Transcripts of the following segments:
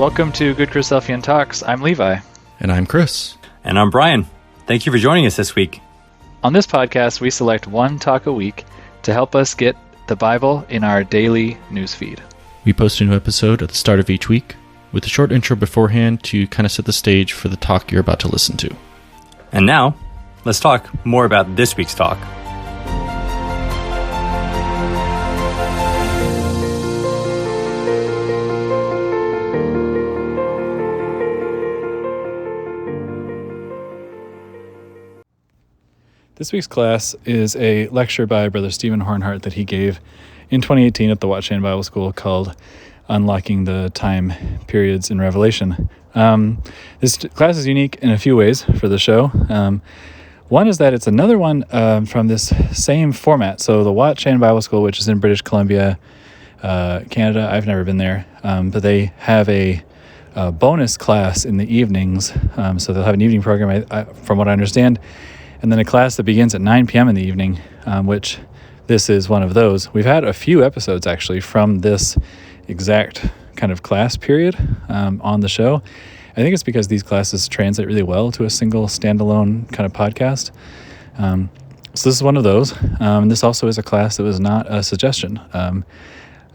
Welcome to GoodChristadelphianTalks. I'm Levi. And I'm Chris. And I'm Brian. Thank you for joining us this week. On this podcast, we select one talk a week to help us get the Bible in our daily newsfeed. We post a new episode at the start of each week with a short intro beforehand to kind of set the stage for the talk you're about to listen to. And now, let's talk more about this week's talk. This week's class is a lecture by Brother Stephen Hornhardt that he gave in 2018 at the Watshan Bible School called Unlocking the Time Periods in Revelation. This class is unique in a few ways for the show. One is that it's another one from this same format. So the Watshan Bible School, which is in British Columbia, Canada, I've never been there, but they have a bonus class in the evenings. So they'll have an evening program, from what I understand, and then a class that begins at 9 p.m. in the evening, which this is one of those. We've had a few episodes, actually, from this exact kind of class period on the show. I think it's because these classes translate really well to a single standalone kind of podcast. So this is one of those. This also is a class that was not a suggestion.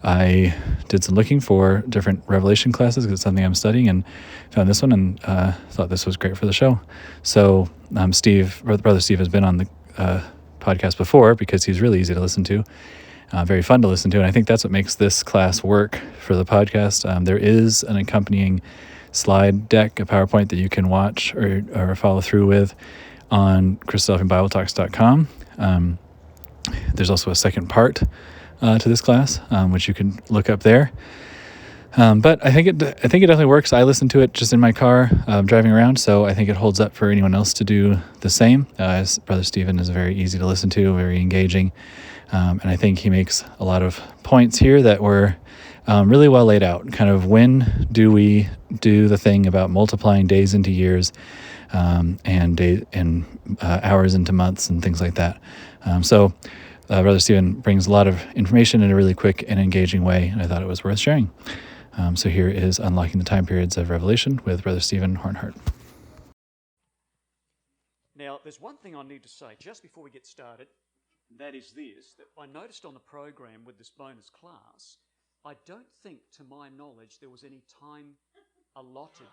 I did some looking for different Revelation classes because it's something I'm studying, and found this one and thought this was great for the show. So Brother Steve has been on the podcast before because he's really easy to listen to, very fun to listen to, and I think that's what makes this class work for the podcast. There is an accompanying slide deck, a PowerPoint that you can watch or follow through with on GoodChristadelphianTalks.com. There's also a second part to this class, which you can look up there. But I think it definitely works. I listen to it just in my car driving around, so I think it holds up for anyone else to do the same. As Brother Stephen is very easy to listen to, very engaging, and I think he makes a lot of points here that were really well laid out. Kind of when do we do the thing about multiplying days into years, and hours into months and things like that. Brother Stephen brings a lot of information in a really quick and engaging way, and I thought it was worth sharing. So here is Unlocking the Time Periods of Revelation with Brother Stephen Hornhardt. Now, there's one thing I need to say just before we get started. That is this, that I noticed on the program with this bonus class, I don't think, to my knowledge, there was any time allotted.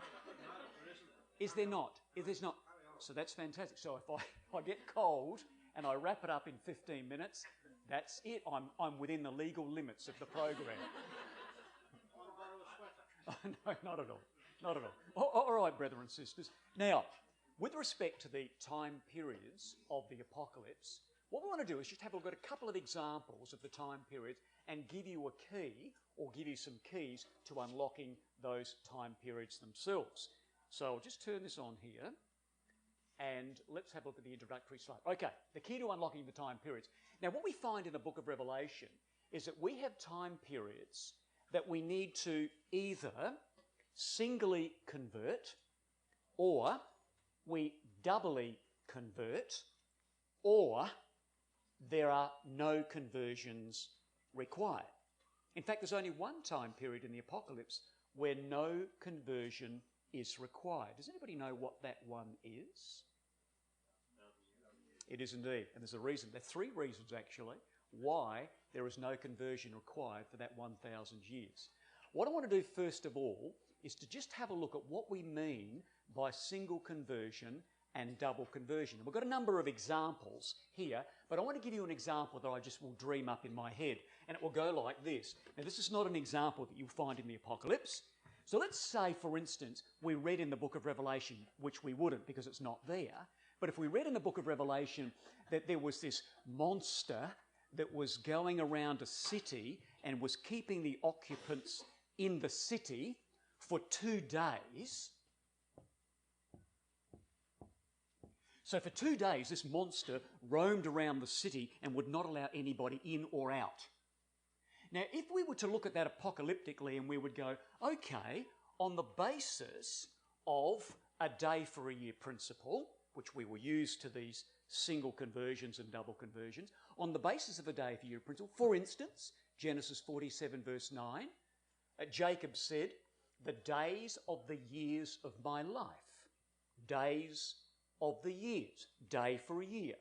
Is there not? If there's not, so that's fantastic. So if I get cold and I wrap it up in 15 minutes, that's it. I'm within the legal limits of the program. No, not at all. Not at all. All right, brethren and sisters. Now, with respect to the time periods of the apocalypse, what we want to do is just have a look at a couple of examples of the time periods and give you a key, or give you some keys to unlocking those time periods themselves. So I'll just turn this on here. And let's have a look at the introductory slide. Okay, the key to unlocking the time periods. Now, what we find in the book of Revelation is that we have time periods that we need to either singly convert, or we doubly convert, or there are no conversions required. In fact, there's only one time period in the apocalypse where no conversion is required. Does anybody know what that one is? It is indeed, and there's a reason. There are three reasons, actually, why there is no conversion required for that 1,000 years. What I want to do, first of all, is to just have a look at what we mean by single conversion and double conversion. And we've got a number of examples here, but I want to give you an example that I just will dream up in my head, and it will go like this. Now, this is not an example that you'll find in the apocalypse. So let's say, for instance, we read in the book of Revelation, which we wouldn't because it's not there, but if we read in the book of Revelation that there was this monster that was going around a city and was keeping the occupants in the city for 2 days. So for 2 days, this monster roamed around the city and would not allow anybody in or out. Now, if we were to look at that apocalyptically and we would go, okay, on the basis of a day for a year principle, which we will use to these single conversions and double conversions, on the basis of a day for a year principle, for instance, Genesis 47 verse 9, Jacob said, the days of the years of my life. Days of the years. Day for a year.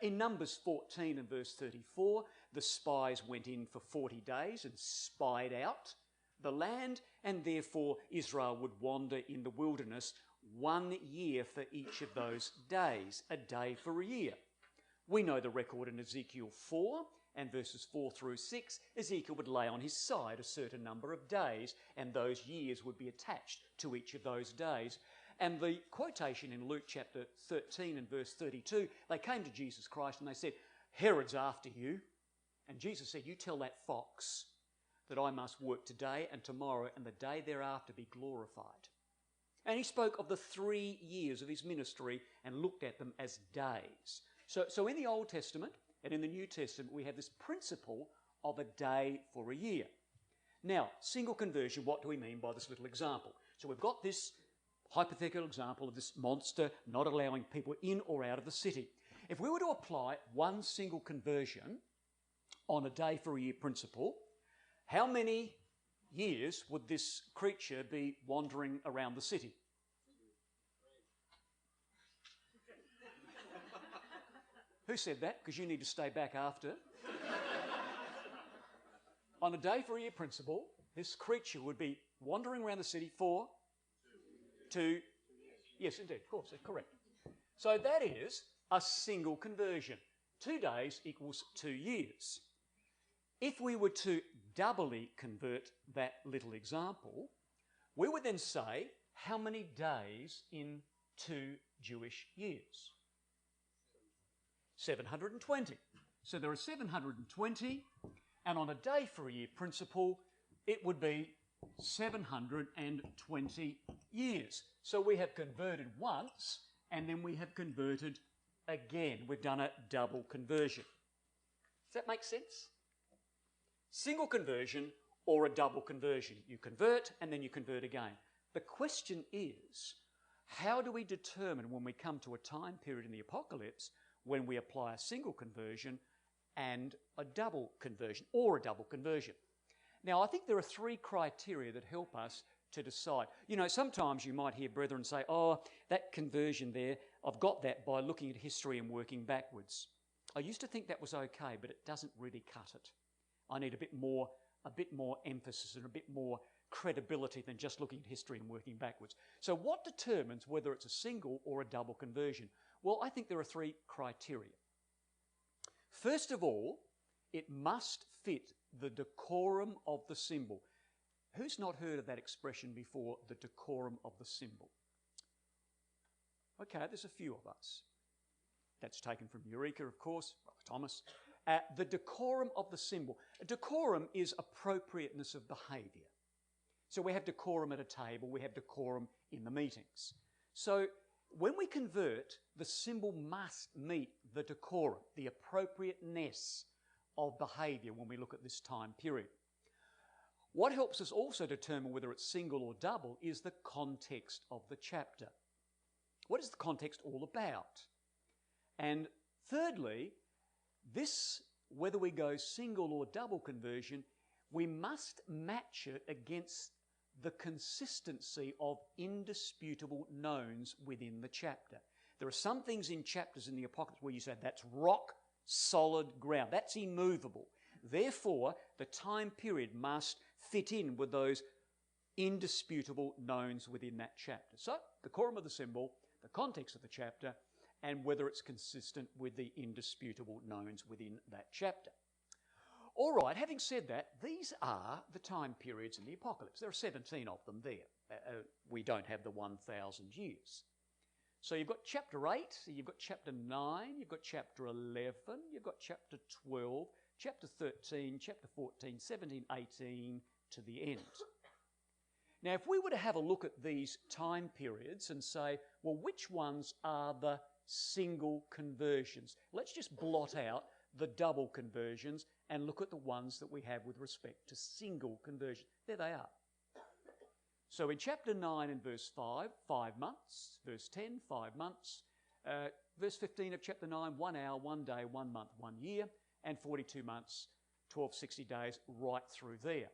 In Numbers 14 and verse 34, the spies went in for 40 days and spied out the land, and therefore Israel would wander in the wilderness 1 year for each of those days, a day for a year. We know the record in Ezekiel 4 and verses 4 through 6. Ezekiel would lay on his side a certain number of days, and those years would be attached to each of those days. And the quotation in Luke chapter 13 and verse 32, they came to Jesus Christ and they said, Herod's after you. And Jesus said, you tell that fox that I must work today and tomorrow and the day thereafter be glorified. And he spoke of the 3 years of his ministry and looked at them as days. So in the Old Testament and in the New Testament, we have this principle of a day for a year. Now, single conversion, what do we mean by this little example? So we've got this hypothetical example of this monster not allowing people in or out of the city. If we were to apply one single conversion on a day for a year principle, how many years would this creature be wandering around the city? Who said that? Because you need to stay back after. On a day for a year principle, this creature would be wandering around the city for 2. Yes, indeed, of course, that's correct. So that is a single conversion. 2 days equals 2 years. If we were to doubly convert that little example, we would then say how many days in 2 Jewish years? 720. So there are 720, and on a day for a year principle, it would be 720 years. So we have converted once, and then we have converted again. We've done a double conversion. Does that make sense? Single conversion or a double conversion. You convert, and then you convert again. The question is, how do we determine when we come to a time period in the apocalypse when we apply a single conversion and a double conversion, or a double conversion? Now, I think there are 3 criteria that help us to decide. You know, sometimes you might hear brethren say, oh, that conversion there, I've got that by looking at history and working backwards. I used to think that was okay, but it doesn't really cut it. I need a bit more emphasis and a bit more credibility than just looking at history and working backwards. So what determines whether it's a single or a double conversion? Well, I think there are 3 criteria. First of all, it must fit the decorum of the symbol. Who's not heard of that expression before, the decorum of the symbol? Okay, there's a few of us. That's taken from Eureka, of course, Brother Thomas. The decorum of the symbol. Decorum is appropriateness of behaviour. So we have decorum at a table, we have decorum in the meetings. So when we convert, the symbol must meet the decorum, the appropriateness of behaviour when we look at this time period. What helps us also determine whether it's single or double is the context of the chapter. What is the context all about? And thirdly, this, whether we go single or double conversion, we must match it against the consistency of indisputable knowns within the chapter. There are some things in chapters in the Apocalypse where you say that's rock solid ground, that's immovable. Therefore, the time period must fit in with those indisputable knowns within that chapter. So, the quorum of the symbol, the context of the chapter, and whether it's consistent with the indisputable knowns within that chapter. All right, having said that, these are the time periods in the Apocalypse. There are 17 of them there. We don't have the 1,000 years. So you've got chapter 8, you've got chapter 9, you've got chapter 11, you've got chapter 12, chapter 13, chapter 14, 17, 18 to the end. Now, if we were to have a look at these time periods and say, well, which ones are the single conversions? Let's just blot out the double conversions and look at the ones that we have with respect to single conversion. There they are. So in chapter 9 and verse 5, 5 months. Verse 10, 5 months. Verse 15 of chapter 9, 1 hour, 1 day, 1 month, 1 year. And 42 months, 1260 days, right through there.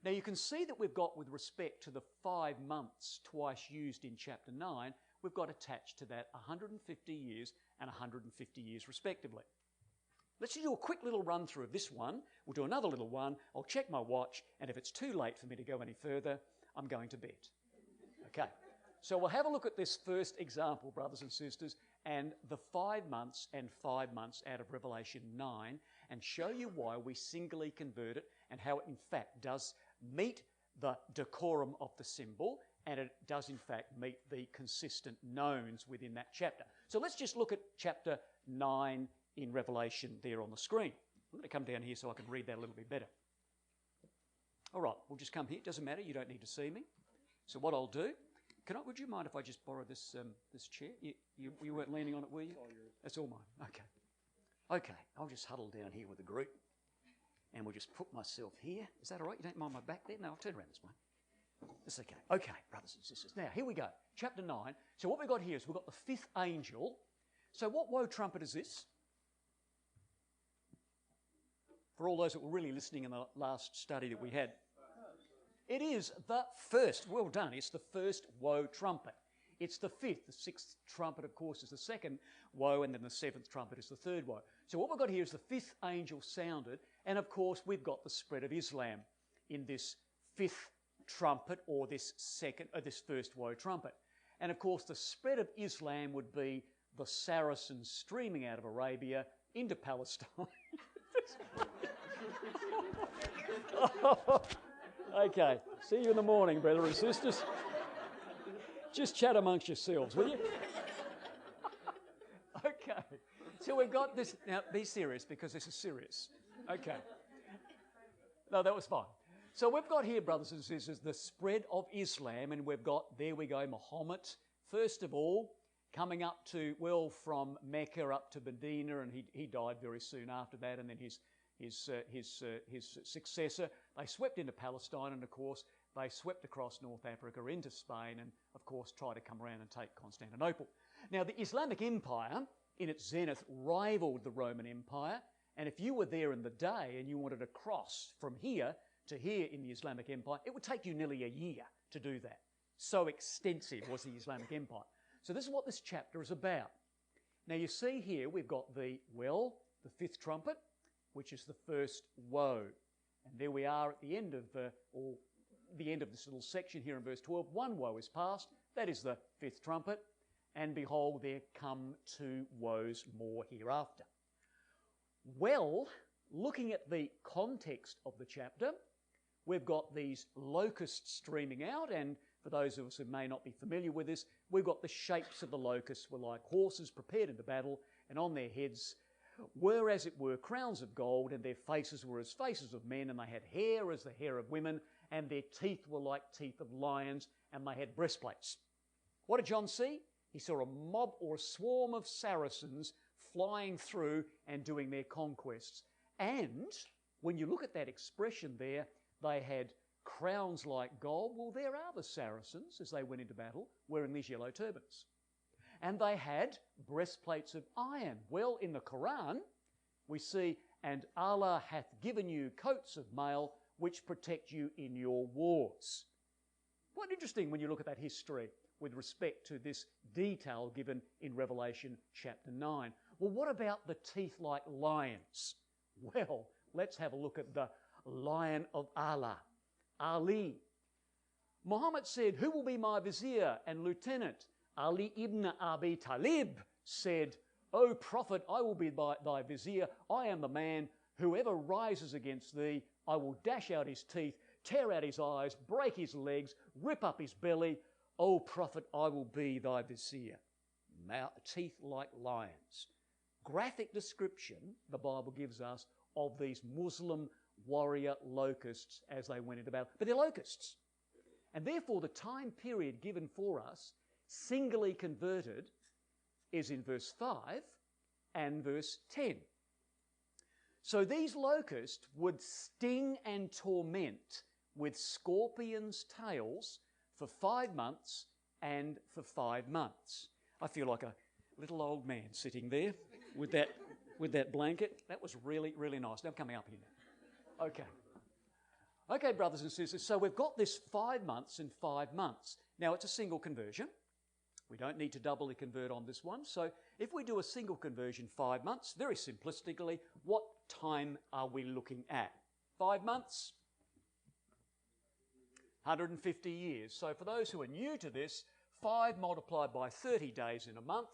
Now you can see that we've got, with respect to the 5 months twice used in chapter 9, we've got attached to that 150 years and 150 years respectively. Let's do a quick little run through of this one. We'll do another little one. I'll check my watch, and if it's too late for me to go any further, I'm going to bed. Okay, so we'll have a look at this first example, brothers and sisters, and the 5 months and 5 months out of Revelation 9, and show you why we singly convert it and how it in fact does meet the decorum of the symbol, and it does in fact meet the consistent knowns within that chapter. So let's just look at chapter 9 in Revelation there on the screen. I'm going to come down here so I can read that a little bit better. All right, we'll just come here. It doesn't matter, you don't need to see me. So what I'll do, would you mind if I just borrow this this chair? You weren't leaning on it, were you? It's all yours. That's all mine. Okay, I'll just huddle down here with the group, and we'll just put myself here. Is that all right? You don't mind my back there? No, I'll turn around this way. That's okay. Okay, brothers and sisters. Now, here we go. Chapter 9. So what we've got here is we've got the 5th angel. So what woe trumpet is this? For all those that were really listening in the last study that we had. It is the first. Well done. It's the first woe trumpet. It's the 5th. The 6th trumpet, of course, is the 2nd woe, and then the 7th trumpet is the 3rd woe. So what we've got here is the 5th angel sounded, and of course we've got the spread of Islam in this 5th trumpet, or this first woe trumpet. And of course the spread of Islam would be the Saracens streaming out of Arabia into Palestine. Okay, see you in the morning, brothers and sisters. Just chat amongst yourselves, will you? Okay, so we've got this. Now, be serious, because this is serious. Okay. No, that was fine. So we've got here, brothers and sisters, the spread of Islam, and we've got, there we go, Muhammad, first of all, coming up to, well, from Mecca up to Medina, and he died very soon after that, and then his successor. They swept into Palestine, and of course they swept across North Africa into Spain, and of course tried to come around and take Constantinople. Now the Islamic Empire in its zenith rivaled the Roman Empire, and if you were there in the day and you wanted to cross from here to here in the Islamic Empire, it would take you nearly a year to do that. So extensive was the Islamic Empire. So this is what this chapter is about. Now you see here we've got the 5th trumpet, which is the first woe. And there we are at the end of this little section here in verse 12. One woe is past, that is the 5th trumpet, and behold, there come 2 woes more hereafter. Well, looking at the context of the chapter, we've got these locusts streaming out, and for those of us who may not be familiar with this, we've got the shapes of the locusts were like horses prepared into battle, and on their heads were, as it were, crowns of gold, and their faces were as faces of men, and they had hair as the hair of women, and their teeth were like teeth of lions, and they had breastplates. What did John see? He saw a mob or a swarm of Saracens flying through and doing their conquests. And when you look at that expression there, they had crowns like gold. Well, there are the Saracens, as they went into battle, wearing these yellow turbans. And they had breastplates of iron. Well, in the Quran, we see, and Allah hath given you coats of mail which protect you in your wars. Quite interesting when you look at that history with respect to this detail given in Revelation chapter 9. Well, what about the teeth like lions? Well, let's have a look at the Lion of Allah, Ali. Muhammad said, "Who will be my vizier and lieutenant?" Ali ibn Abi Talib said, "O Prophet, I will be thy vizier. I am the man. Whoever rises against thee, I will dash out his teeth, tear out his eyes, break his legs, rip up his belly. O Prophet, I will be thy vizier." Teeth like lions. Graphic description the Bible gives us of these Muslim warrior locusts as they went into battle. But they're locusts. And therefore the time period given for us, singly converted, is in verse 5 and verse 10. So these locusts would sting and torment with scorpions' tails for 5 months and for 5 months. I feel like a little old man sitting there with that blanket. That was really, really nice. Now I'm coming up here. Okay. Okay, brothers and sisters, so we've got this 5 months and 5 months. Now, it's a single conversion. We don't need to doubly convert on this one. So if we do a single conversion 5 months, very simplistically, what time are we looking at? 5 months? 150 years. So for those who are new to this, 5 multiplied by 30 days in a month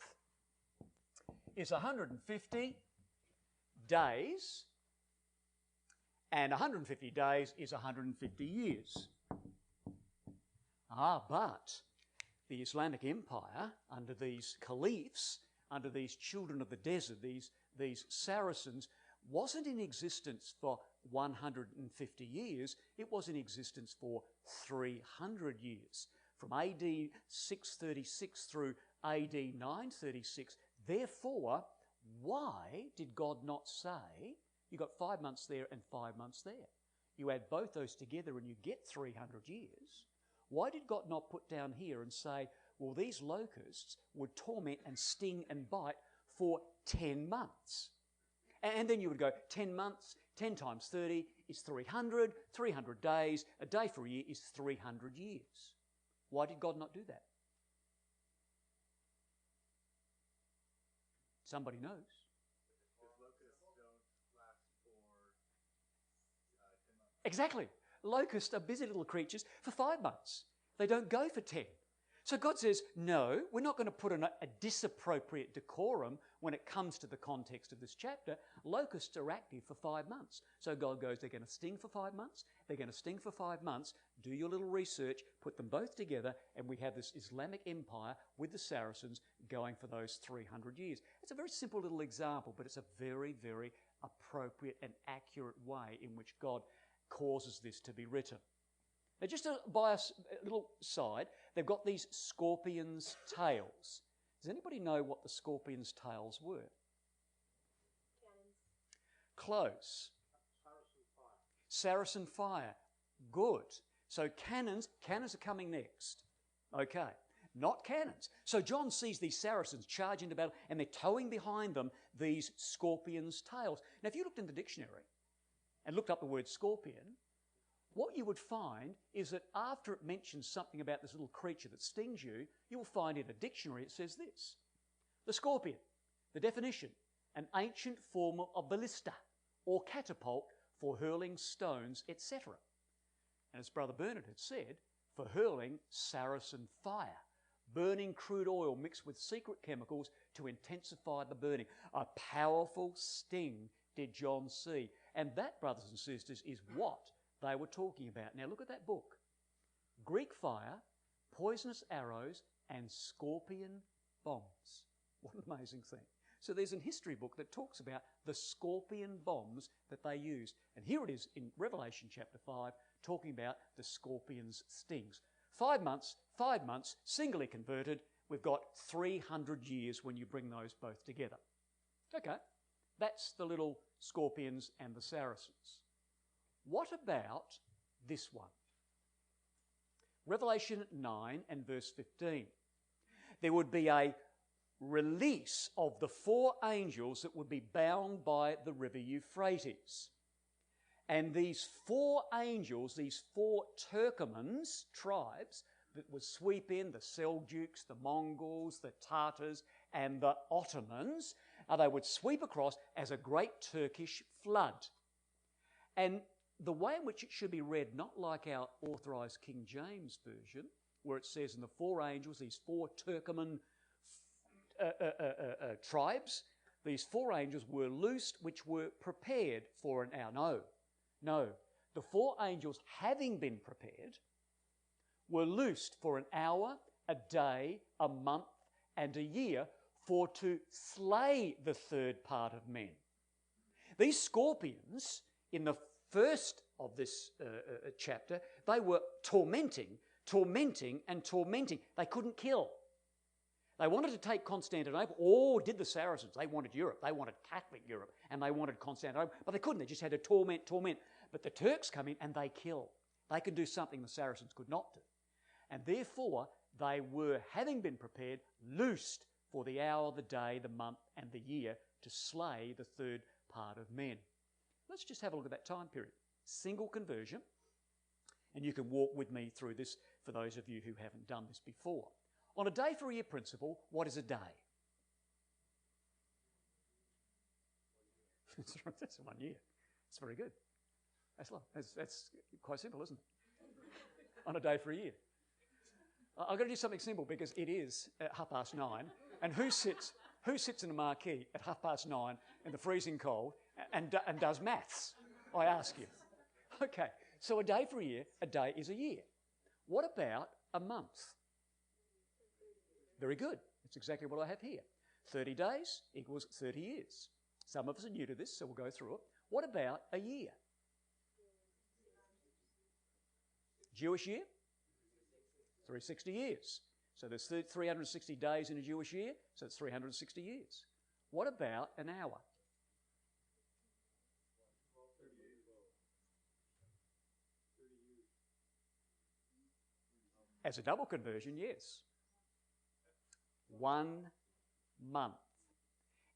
is 150 days, and 150 days is 150 years. But the Islamic Empire, under these caliphs, under these children of the desert, these Saracens, wasn't in existence for 150 years. It was in existence for 300 years. From AD 636 through AD 936. Therefore, why did God not say, you got 5 months there and 5 months there? You add both those together and you get 300 years. Why did God not put down here and say, well, these locusts would torment and sting and bite for 10 months? And then you would go, 10 months, 10 times 30 is 300, 300 days, a day for a year is 300 years. Why did God not do that? Somebody knows. Locusts don't last for 10 months. Exactly. Locusts are busy little creatures for 5 months. They don't go for 10. So God says, no, we're not going to put a disappropriate decorum when it comes to the context of this chapter. Locusts are active for 5 months. So God goes, they're going to sting for 5 months. They're going to sting for 5 months. Do your little research, put them both together, and we have this Islamic empire with the Saracens going for those 300 years. It's a very simple little example, but it's a very, very appropriate and accurate way in which God causes this to be written. Now, just by a little side, they've got these scorpions' tails. Does anybody know what the scorpions' tails were? Cannons. Close. Saracen fire. Saracen fire. Good. So cannons are coming next. Okay. Not cannons. So John sees these Saracens charge into battle and they're towing behind them these scorpions' tails. Now, if you looked in the dictionary and looked up the word scorpion, what you would find is that after it mentions something about this little creature that stings you, you will find in a dictionary it says this. The scorpion, the definition, an ancient form of ballista or catapult for hurling stones, etc. And as Brother Bernard had said, for hurling Saracen fire, burning crude oil mixed with secret chemicals to intensify the burning. A powerful sting did John see. And that, brothers and sisters, is what they were talking about. Now look at that book. Greek fire, poisonous arrows, and scorpion bombs. What an amazing thing. So there's a history book that talks about the scorpion bombs that they used. And here it is in Revelation chapter 5, talking about the scorpion's stings. 5 months, singly converted. We've got 300 years when you bring those both together. Okay, that's the little scorpions and the Saracens. What about this one? Revelation 9 and verse 15. There would be a release of the 4 angels that would be bound by the river Euphrates. And these 4 angels, these 4 Turkomans, tribes, that would sweep in the Seljuks, the Mongols, the Tartars, and the Ottomans, they would sweep across as a great Turkish flood. And the way in which it should be read, not like our authorised King James version, where it says in the 4 angels, these 4 Turkoman tribes, these 4 angels were loosed, which were prepared for an hour. No. The 4 angels, having been prepared, were loosed for an hour, a day, a month, and a year, for to slay the third part of men. These scorpions, in the first of this chapter, they were tormenting. They couldn't kill. They wanted to take Constantinople, or did the Saracens. They wanted Europe. They wanted Catholic Europe, and they wanted Constantinople. But they couldn't. They just had to torment. But the Turks come in and they kill. They could do something the Saracens could not do. And therefore, they were, having been prepared, loosed for the hour, the day, the month, and the year to slay the third part of men. Let's just have a look at that time period. Single conversion, And you can walk with me through this for those of you who haven't done this before. On a day for a year principle, what is a day? That's 1 year. It's very good. That's quite simple, isn't it? On a day for a year. I've got to do something simple because it is at 9:30. And who sits in a marquee at 9:30 in the freezing cold and does maths? I ask you. Okay, so a day for a year, a day is a year. What about a month? Very good. That's exactly what I have here. 30 days equals 30 years. Some of us are new to this, so we'll go through it. What about a year? Jewish year? 360 years. So there's 360 days in a Jewish year, so it's 360 years. What about an hour? As a double conversion, yes. 1 month.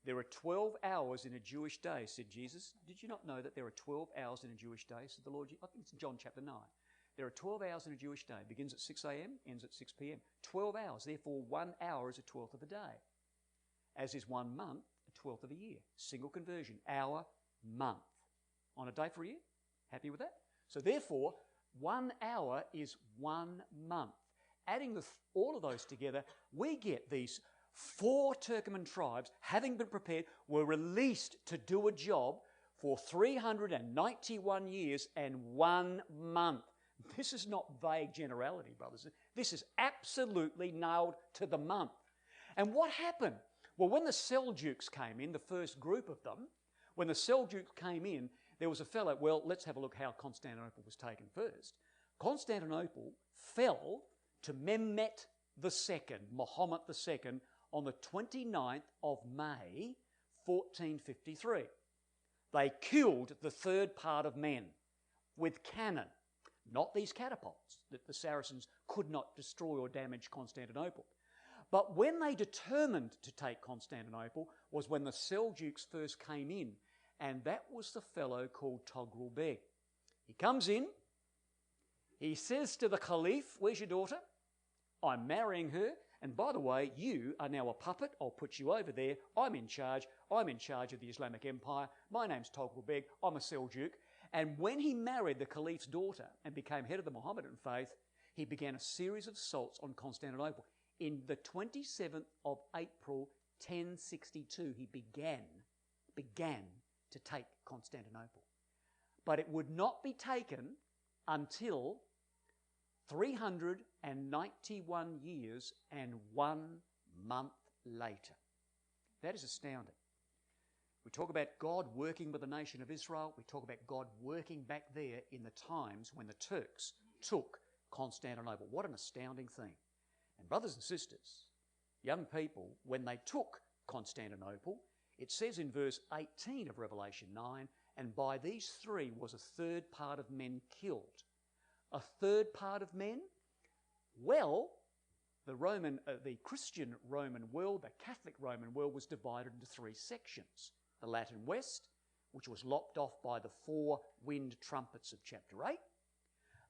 There are 12 hours in a Jewish day, said Jesus. Did you not know that there are 12 hours in a Jewish day, said the Lord? I think it's John chapter 9. There are 12 hours in a Jewish day. It begins at 6 a.m., ends at 6 p.m. 12 hours. Therefore, 1 hour is a 12th of a day. As is 1 month, a 12th of a year. Single conversion. Hour, month. On a day for a year? Happy with that? So therefore, 1 hour is 1 month. Adding all of those together, we get these 4 Turkoman tribes, having been prepared, were released to do a job for 391 years and 1 month. This is not vague generality, brothers. This is absolutely nailed to the month. And what happened? Well, when the Seljuks came in, the first group of them, when the Seljuks came in, there was a fellow, well, let's have a look how Constantinople was taken first. Constantinople fell to Mehmet II, Muhammad II, on the 29th of May, 1453. They killed the third part of men with cannon, not these catapults that the Saracens could not destroy or damage Constantinople. But when they determined to take Constantinople was when the Seljuks first came in, and that was the fellow called Togrul Beg. He comes in, he says to the Caliph, "Where's your daughter? I'm marrying her, and by the way, you are now a puppet. I'll put you over there. I'm in charge. I'm in charge of the Islamic Empire. My name's Togrul Beg. I'm a Seljuk." And when he married the Caliph's daughter and became head of the Mohammedan faith, he began a series of assaults on Constantinople. In the 27th of April, 1062, he began to take Constantinople. But it would not be taken until 391 years and 1 month later. That is astounding. We talk about God working with the nation of Israel. We talk about God working back there in the times when the Turks took Constantinople. What an astounding thing. And brothers and sisters, young people, when they took Constantinople, it says in verse 18 of Revelation 9, "And by these 3 was a third part of men killed." A third part of men? Well, the Christian Roman world, the Catholic Roman world, was divided into 3 sections. The Latin West, which was lopped off by the 4 wind trumpets of chapter 8.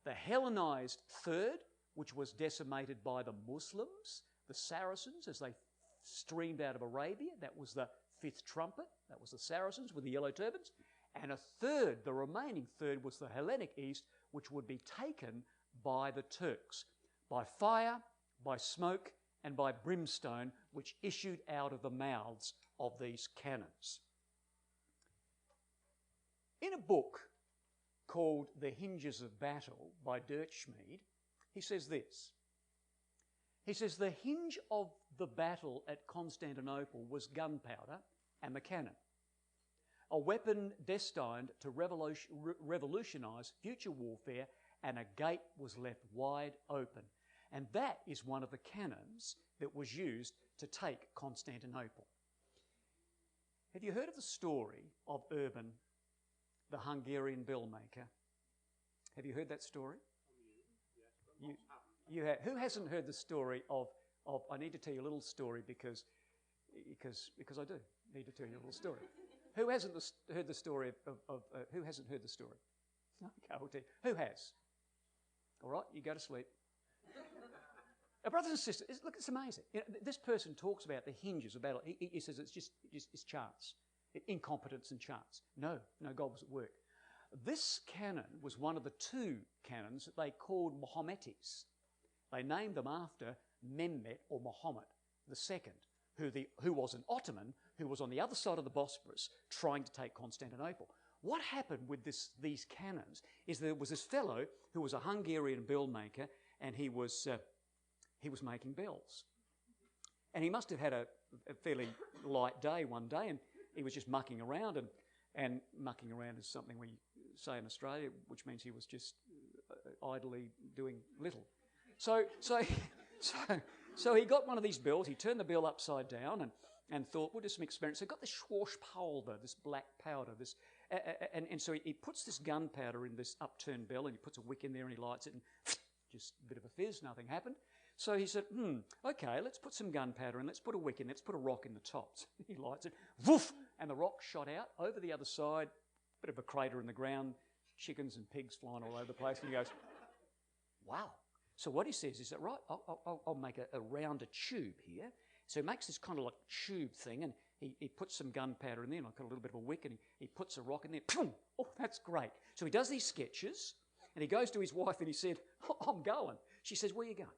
The Hellenized third, which was decimated by the Muslims, the Saracens, as they streamed out of Arabia. That was the 5th trumpet. That was the Saracens with the yellow turbans. And a third, the remaining third, was the Hellenic East, which would be taken by the Turks, by fire, by smoke, and by brimstone, which issued out of the mouths of these cannons. In a book called The Hinges of Battle by Dirtschmied, he says this. He says, "The hinge of the battle at Constantinople was gunpowder and the cannon, a weapon destined to revolutionise future warfare, and a gate was left wide open." And that is one of the cannons that was used to take Constantinople. Have you heard of the story of Urban, the Hungarian bell maker? Have you heard that story? You have. Who hasn't heard the story of I need to tell you a little story because I do need to tell you a little story. Who hasn't heard the story who hasn't heard the story? Okay, I'll tell you. Who has? All right, you go to sleep. Now, brothers and sisters, look, it's amazing. You know, this person talks about the hinges of battle. He says it's chance, incompetence and chance. No, God was at work. This canon was one of the two canons that they called Mohammedes. They named them after Mehmet or Muhammad II, who was an Ottoman who was on the other side of the Bosphorus trying to take Constantinople. What happened with these canons is there was this fellow who was a Hungarian bell maker, and he was making bells. And he must have had a fairly light day one day, and he was just mucking around, and mucking around is something we say in Australia, which means he was just idly doing little. So he got one of these bells, he turned the bell upside down and thought, we'll do some experiments. So he got this Schwarzpulver, this black powder, and so he puts this gunpowder in this upturned bell, and he puts a wick in there and he lights it, and just a bit of a fizz, nothing happened. So he said, okay, let's put some gunpowder in, let's put a wick in, let's put a rock in the top. So he lights it, woof, and the rock shot out over the other side, bit of a crater in the ground, chickens and pigs flying all over the place, and he goes, wow. So what he says is that, right, I'll make a rounder tube here. So he makes this kind of like tube thing, and he puts some gunpowder in there, and I've got a little bit of a wick, and he puts a rock in there. Boom! Oh, that's great. So he does these sketches, and he goes to his wife, and he said, I'm going. She says, where are you going?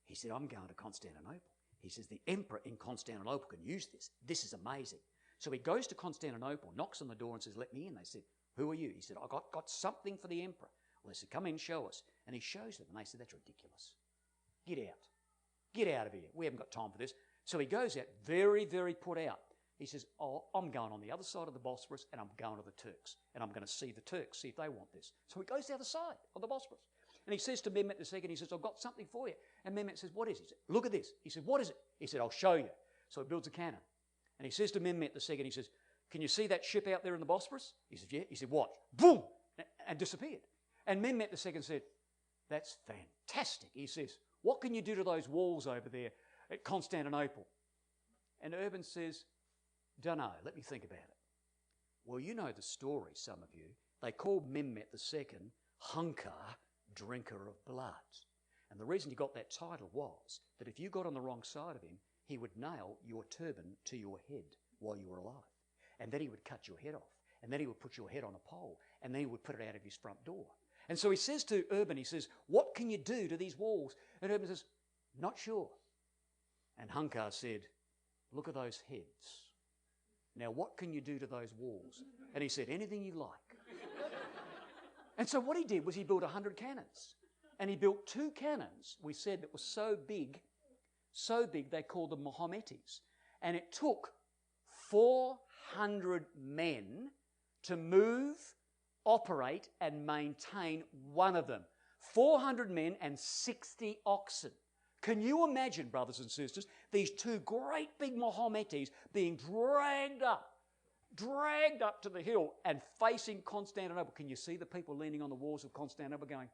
He said, I'm going to Constantinople. He says, the emperor in Constantinople can use this. This is amazing. So he goes to Constantinople, knocks on the door and says, let me in. They said, who are you? He said, I got something for the emperor. Well, they said, come in, show us. And he shows them, and they said, that's ridiculous. Get out. Get out of here. We haven't got time for this. So he goes out, very, very put out. He says, I'm going on the other side of the Bosphorus, and I'm going to the Turks, and I'm going to see the Turks, see if they want this. So he goes to the other side of the Bosphorus. And he says to Mehmet II, he says, I've got something for you. And Mehmet says, what is it? He said, look at this. He said, what is it? He said, I'll show you. So he builds a cannon. And he says to Mehmet II, he says, can you see that ship out there in the Bosphorus? He said, yeah. He said, watch. Boom! And disappeared. And Mehmet II said, that's fantastic. He says, what can you do to those walls over there at Constantinople? And Urban says, dunno, let me think about it. Well, you know the story, some of you. They called Mehmet II Hunkar, drinker of blood. And the reason he got that title was that if you got on the wrong side of him, he would nail your turban to your head while you were alive. And then he would cut your head off. And then he would put your head on a pole. And then he would put it out of his front door. And so he says to Urban, he says, what can you do to these walls? And Urban says, not sure. And Hunkar said, look at those heads. Now, what can you do to those walls? And he said, anything you like. And so what he did was he built 100 cannons. And he built 2 cannons, we said, that were so big they called them Mohammedes. And it took 400 men to move, operate and maintain one of them. 400 men and 60 oxen. Can you imagine, brothers and sisters, these 2 great big Mohammedes being dragged up to the hill and facing Constantinople? Can you see the people leaning on the walls of Constantinople going,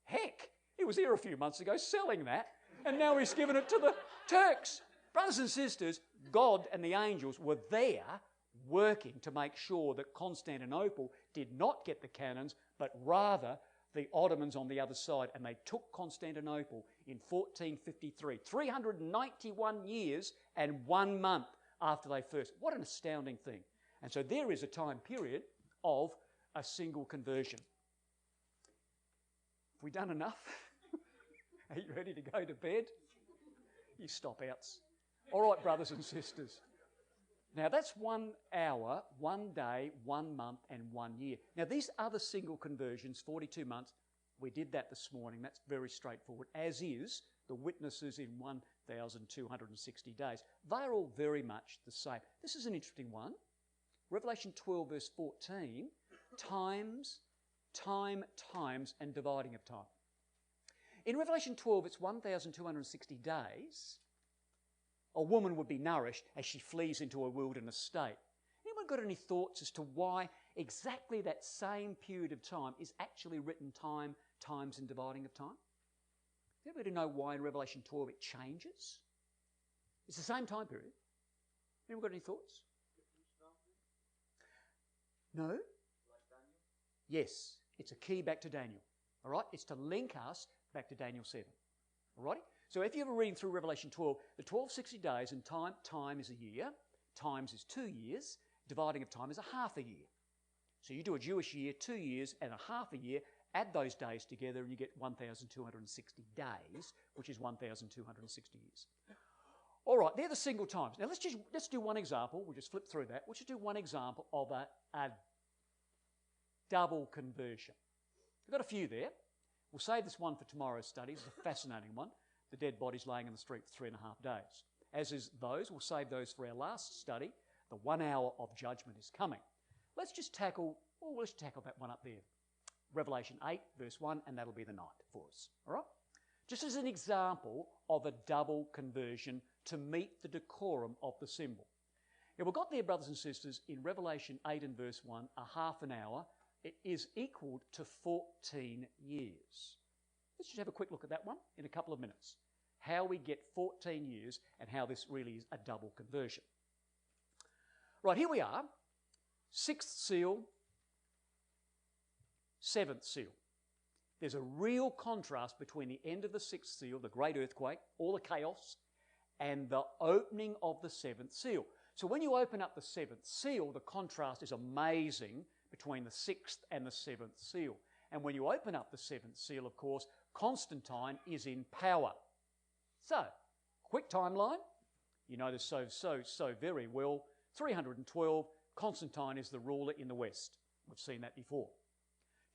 heck, he was here a few months ago selling that, and now he's given it to the Turks. Brothers and sisters, God and the angels were there working to make sure that Constantinople did not get the cannons, but rather the Ottomans on the other side. And they took Constantinople in 1453, 391 years and 1 month after they first. What an astounding thing. And so there is a time period of a single conversion. Have we done enough? Are you ready to go to bed? You stop outs. All right, brothers and sisters. Now that's 1 hour, 1 day, 1 month and 1 year. Now these other single conversions, 42 months, we did that this morning. That's very straightforward, as is the witnesses in 1,260 days. They're all very much the same. This is an interesting one. Revelation 12 verse 14, times, and dividing of time. In Revelation 12, it's 1,260 days. A woman would be nourished as she flees into a wilderness state. Anyone got any thoughts as to why exactly that same period of time is actually written time, times, and dividing of time? Anybody know why in Revelation 12 it changes? It's the same time period. Anyone got any thoughts? No? Yes, it's a key back to Daniel. All right? It's to link us back to Daniel 7. Alrighty? So if you're ever reading through Revelation 12, the 1260 days and time is a year, times is 2 years, dividing of time is a half a year. So you do a Jewish year, 2 years and a half a year, add those days together and you get 1,260 days, which is 1,260 years. All right, they're the single times. Now let's do one example. We'll just flip through that. We'll just do one example of a double conversion. We've got a few there. We'll save this one for tomorrow's studies. It's a fascinating one. The dead bodies laying in the street for 3.5 days. As is those, we'll save those for our last study. The 1 hour of judgment is coming. Let's tackle that one up there. Revelation 8, verse 1, and that'll be the night for us. All right? Just as an example of a double conversion to meet the decorum of the symbol. Now we've got there, brothers and sisters, in Revelation 8 and verse 1, a half an hour is equal to 14 years. Let's just have a quick look at that one in a couple of minutes. How we get 14 years and how this really is a double conversion. Right, here we are. 6th seal, 7th seal. There's a real contrast between the end of the 6th seal, the great earthquake, all the chaos, and the opening of the 7th seal. So when you open up the 7th seal, the contrast is amazing between the 6th and the 7th seal. And when you open up the 7th seal, of course, Constantine is in power. So, quick timeline. You know this so very well. 312, Constantine is the ruler in the West. We've seen that before.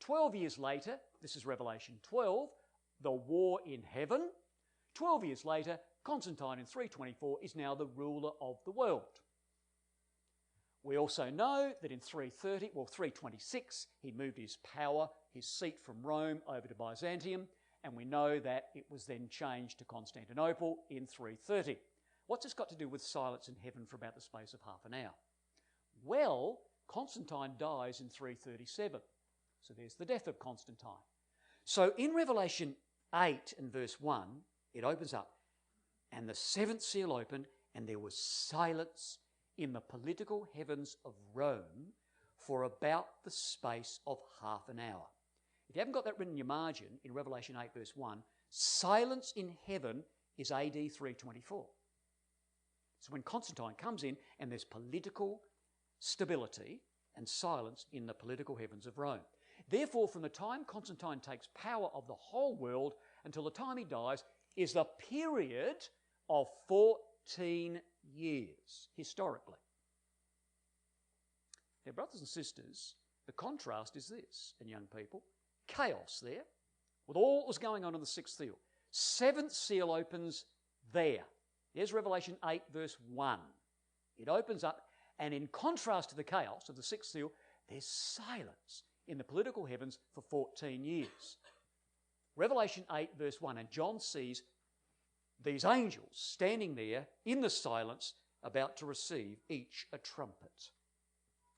12 years later, this is Revelation 12, the war in heaven. 12 years later, Constantine in 324 is now the ruler of the world. We also know that in 326, he moved his power, his seat from Rome over to Byzantium, and we know that it was then changed to Constantinople in 330. What's this got to do with silence in heaven for about the space of half an hour? Well, Constantine dies in 337. So there's the death of Constantine. So in Revelation 8 and verse 1, it opens up, and the 7th seal opened, and there was silence in the political heavens of Rome for about the space of half an hour. If you haven't got that written in your margin, in Revelation 8 verse 1, silence in heaven is AD 324. So when Constantine comes in and there's political stability and silence in the political heavens of Rome. Therefore, from the time Constantine takes power of the whole world until the time he dies is the period of 14 years, historically. Now, brothers and sisters, the contrast is this, and young people, chaos there, with all that was going on in the 6th seal. 7th seal opens there. There's Revelation 8 verse 1. It opens up, and in contrast to the chaos of the 6th seal, there's silence in the political heavens for 14 years. Revelation 8 verse 1, and John sees these angels standing there in the silence about to receive each a trumpet.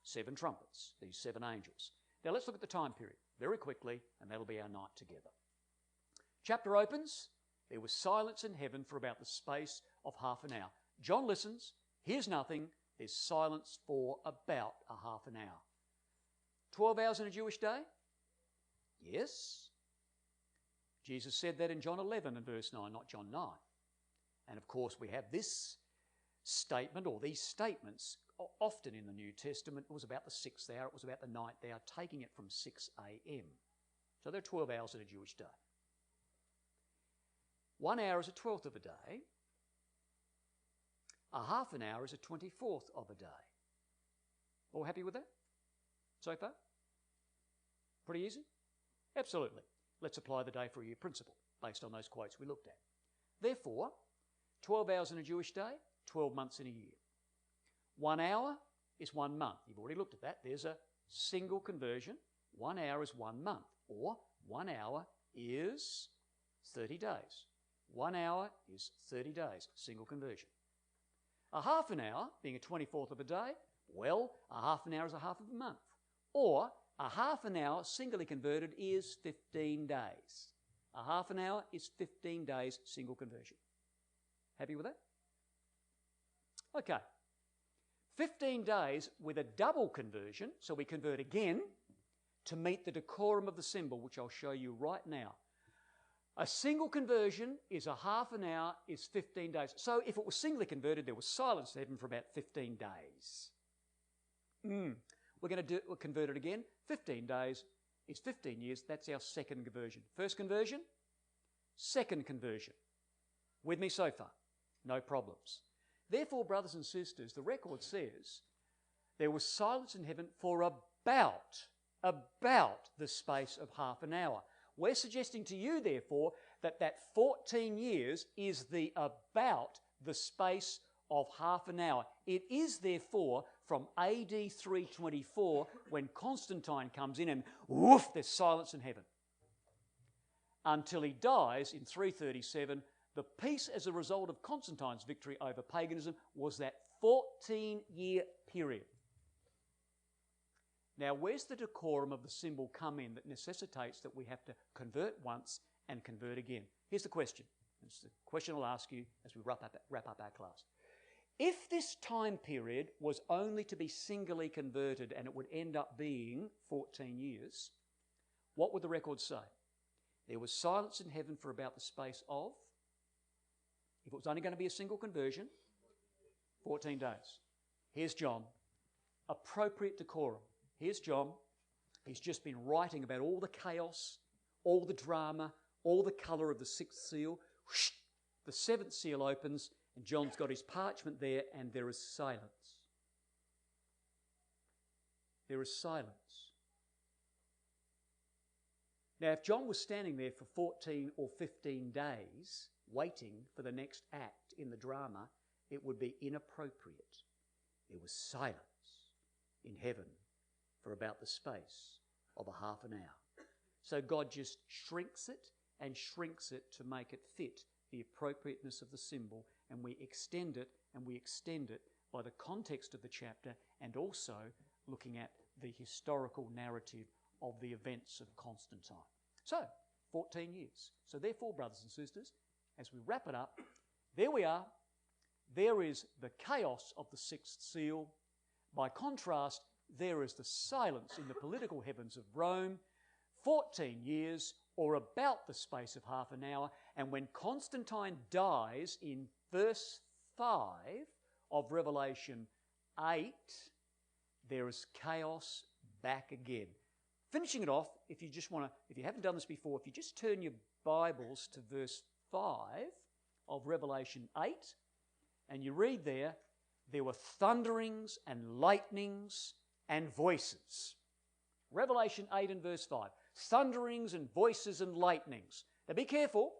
7 trumpets, these 7 angels. Now let's look at the time period very quickly, and that'll be our night together. Chapter opens, there was silence in heaven for about the space of half an hour. John listens, hears nothing, there's silence for about a half an hour. 12 hours in a Jewish day? Yes. Jesus said that in John 11 and verse 9, not John 9. And of course we have this statement, or these statements, often in the New Testament. It was about the 6th hour, it was about the 9th hour, taking it from 6 a.m. So there are 12 hours in a Jewish day. 1 hour is a 12th of a day. A half an hour is a 24th of a day. All happy with that so far? Pretty easy? Absolutely. Let's apply the day for a year principle based on those quotes we looked at. Therefore, 12 hours in a Jewish day, 12 months in a year. 1 hour is 1 month. You've already looked at that. There's a single conversion. 1 hour is 1 month, or 1 hour is 30 days. 1 hour is 30 days, single conversion. A half an hour, being a 24th of a day, well, a half an hour is a half of a month. Or a half an hour, singly converted, is 15 days. A half an hour is 15 days, single conversion. Happy with that? Okay. 15 days with a double conversion, so we convert again to meet the decorum of the symbol, which I'll show you right now. A single conversion is a half an hour, is 15 days. So if it was singly converted, there was silence in heaven for about 15 days. We're going to convert it again. 15 days is 15 years. That's our second conversion. First conversion, second conversion. With me so far? No problems. Therefore, brothers and sisters, the record says there was silence in heaven for about the space of half an hour. We're suggesting to you, therefore, that 14 years is about the space of half an hour. It is, therefore, from AD 324, when Constantine comes in and woof, there's silence in heaven, until he dies in 337. The peace as a result of Constantine's victory over paganism was that 14-year period. Now, where's the decorum of the symbol come in that necessitates that we have to convert once and convert again? Here's the question. It's the question I'll ask you as we wrap up our class. If this time period was only to be singly converted and it would end up being 14 years, what would the record say? There was silence in heaven for about the space of, if it was only going to be a single conversion, 14 days. Here's John. Appropriate decorum. Here's John. He's just been writing about all the chaos, all the drama, all the colour of the sixth seal. Whoosh, the seventh seal opens, and John's got his parchment there, and there is silence. There is silence. Now, if John was standing there for 14 or 15 days, waiting for the next act in the drama, it would be inappropriate. There was silence in heaven for about the space of a half an hour. So God just shrinks it and shrinks it to make it fit the appropriateness of the symbol, and we extend it by the context of the chapter and also looking at the historical narrative of the events of Constantine. So, 14 years. So therefore, brothers and sisters, as we wrap it up, there we are. There is the chaos of the sixth seal. By contrast, there is the silence in the political heavens of Rome, 14 years, or about the space of half an hour. And when Constantine dies in verse 5 of Revelation 8, there is chaos back again. Finishing it off, if you haven't done this before, if you just turn your Bibles to verse 5 of Revelation 8, and you read there were thunderings and lightnings and voices. Revelation 8 and verse 5. Thunderings and voices and lightnings. Now be careful.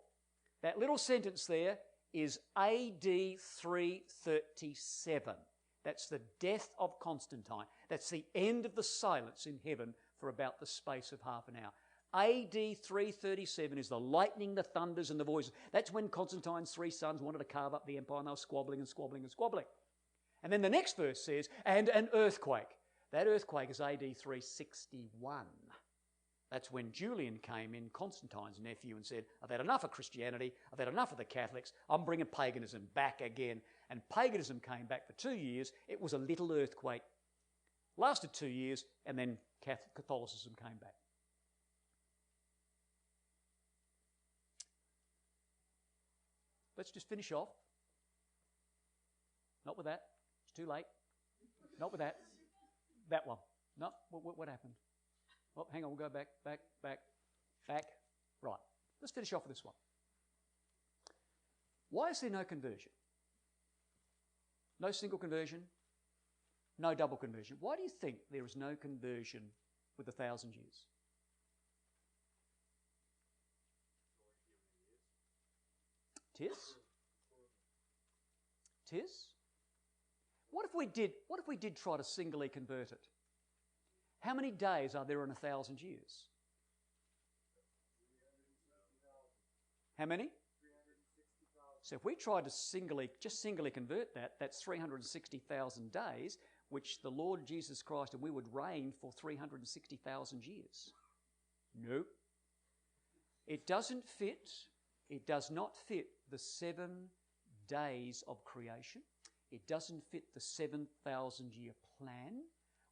That little sentence there is AD 337. That's the death of Constantine. That's the end of the silence in heaven for about the space of half an hour. AD 337 is the lightning, the thunders, and the voices. That's when Constantine's three sons wanted to carve up the empire, and they were squabbling and squabbling and squabbling. And then the next verse says, and an earthquake. That earthquake is AD 361. That's when Julian came in, Constantine's nephew, and said, I've had enough of Christianity, I've had enough of the Catholics, I'm bringing paganism back again. And paganism came back for 2 years. It was a little earthquake. Lasted 2 years, and then Catholicism came back. Let's just finish off. Not with that. It's too late. Not with that. That one. No, what happened? Oh, hang on, we'll go back. Right. Let's finish off with this one. Why is there no conversion? No single conversion, no double conversion. Why do you think there is no conversion with 1,000 years? Tis? What if we did try to singly convert it? How many days are there in 1,000 years? How many? So if we tried to singly convert that, that's 360,000 days, which the Lord Jesus Christ and we would reign for 360,000 years. Nope. It doesn't fit. It does not fit the 7 days of creation. It doesn't fit the 7,000-year plan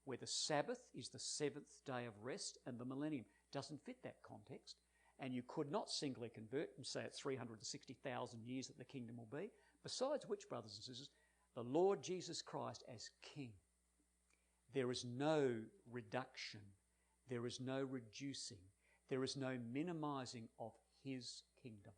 where the Sabbath is the 7th day of rest and the millennium. Doesn't fit that context. and you could not singly convert and say it's 360,000 years that the kingdom will be. Besides which, brothers and sisters, the Lord Jesus Christ as King, there is no reduction, there is no reducing, there is no minimizing of his kingdom.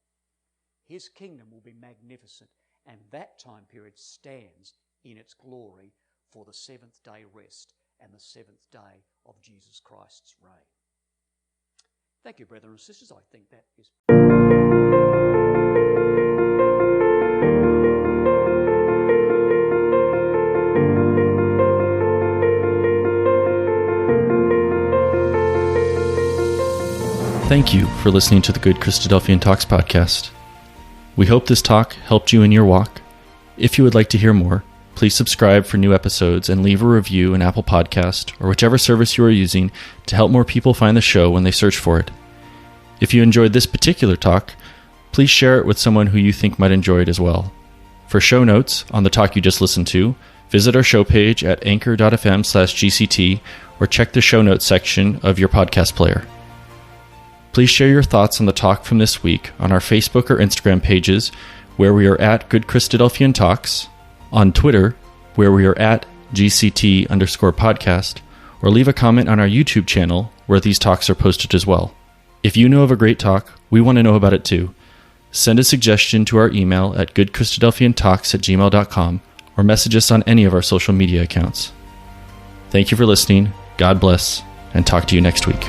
His kingdom will be magnificent, and that time period stands in its glory for the seventh day rest and the seventh day of Jesus Christ's reign. Thank you, brethren and sisters. I think that is... Thank you for listening to the Good Christadelphian Talks podcast. We hope this talk helped you in your walk. If you would like to hear more, please subscribe for new episodes and leave a review in Apple Podcast or whichever service you are using to help more people find the show when they search for it. If you enjoyed this particular talk, please share it with someone who you think might enjoy it as well. For show notes on the talk you just listened to, visit our show page at anchor.fm/GCT or check the show notes section of your podcast player. Please share your thoughts on the talk from this week on our Facebook or Instagram pages, where we are at GoodChristadelphianTalks, on Twitter, where we are at GCT_podcast, or leave a comment on our YouTube channel, where these talks are posted as well. If you know of a great talk, we want to know about it too. Send a suggestion to our email at goodchristadelphiantalks@gmail.com or message us on any of our social media accounts. Thank you for listening, God bless, and talk to you next week.